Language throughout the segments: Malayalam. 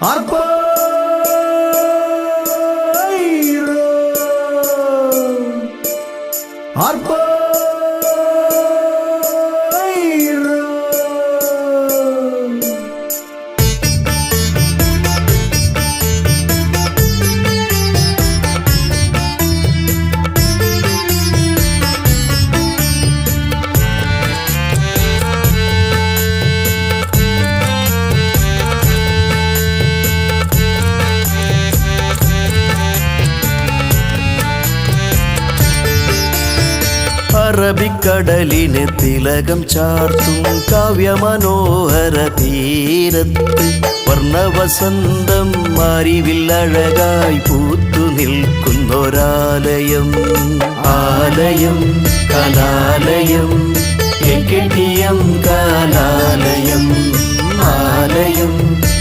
Arpa Arpa അറബിക്കടലിന് തിലകം ചാർത്തും കാവ്യമനോഹര തീരത്ത് വർണ്ണവസന്തം മാരിവില്ലഴകായി പൂത്തു നിൽക്കുന്നൊരാലയം. ആലയം കലാലയം കെട്ടിയം കലാലയം. ആലയം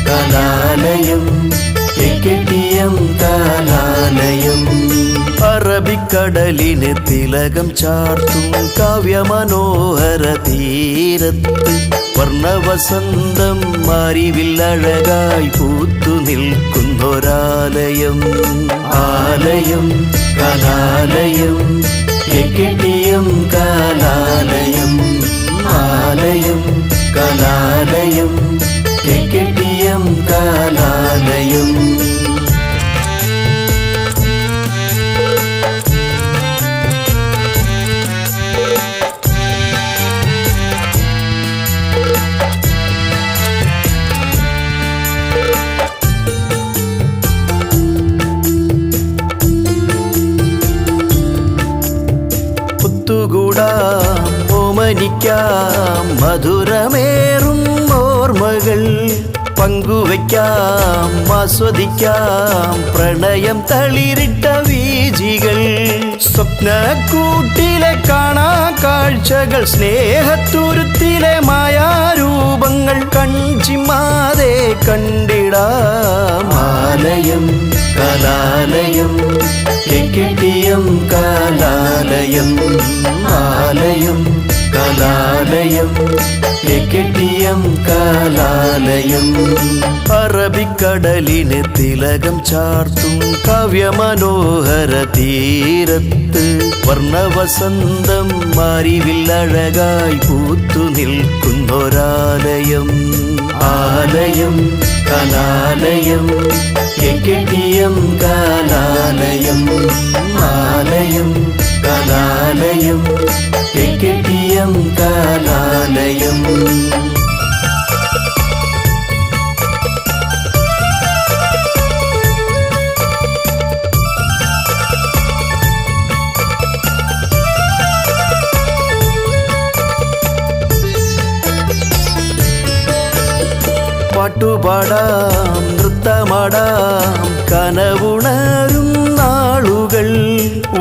കലാലയം കെട്ടിയം കലാലയം. അറബിക്കടലിന് തിലകം ചാർത്തും കാവ്യമനോഹര തീരത്ത് വർണ്ണവസന്തം മാരിവില്ലഴകായി പൂത്തു നിൽക്കുന്നൊരാലയം. ആലയം കലാലയം കെട്ടിയം കലാലയം. ആലയം കലാലയം കെട്ടിയം കലാലയം. ഒത്തുകൂടാം ഓമനിക്കാം മധുരമേറും ഓർമ്മകൾ പങ്കുവയ്ക്കാം ആസ്വദിക്കാം പ്രണയം തളിരിട്ട വീജികൾ. സ്വപ്നക്കൂട്ടിലെ കാണാ കാഴ്ചകൾ സ്നേഹത്തുരുത്തിലെ മായാരൂപങ്ങൾ കൺചിമ്മാതെ കണ്ടിടാം. ആലയം കലാലയം കെട്ടിയം കലാലയം. ആലയം കലാലയം കെട്ടിയം കലാലയം. അറബിക്കടലിന് തിലകം ചാർത്തും കാവ്യമനോഹര തീരത്ത് വർണ്ണവസന്തം മാരിവില്ലഴകായി പൂത്തു നിൽക്കുന്നൊരാലയം. ആലയം കലാലയം കെട്ടിയം കലാലയം. ആലയം കലാലയം കെട്ടിയം കലാലയം. പാട്ടുപാടാം നൃത്തമാടാം കനവുണരും നാളുകൾ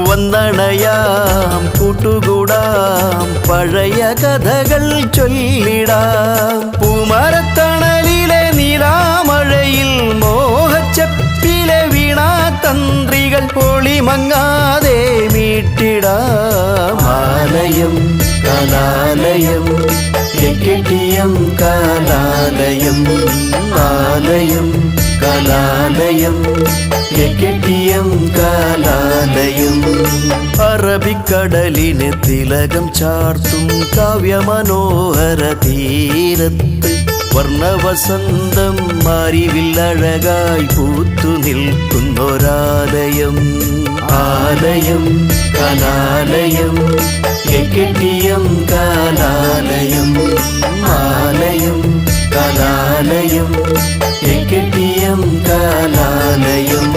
വന്നണയാം കൂട്ടുകൂടാം പഴയ കഥകൾ ചൊല്ലിടാം. പൂമരത്തണലിലെ നീലാമഴയിൽ മോഹച്ചപ്പിലെ വീണാതന്ത്രികൾ ഒളിമങ്ങാതെ മീട്ടിടാം. ആലയം കലാലയം കെട്ടിയം കലാലയം. ആലയം കലാലയം കെട്ടിയം കലാലയം. അറബിക്കടലിന് തിലകം ചാർത്തും കാവ്യമനോഹര തീരത്ത് വർണ്ണവസന്തം മാരിവില്ലഴകായി പൂത്തു നിൽക്കുന്നൊരാലയം. ആലയം കലാലയം കെട്ടിയം കലാലയം. ആലയം കലാലയം കെട്ടിയം കലാലയം.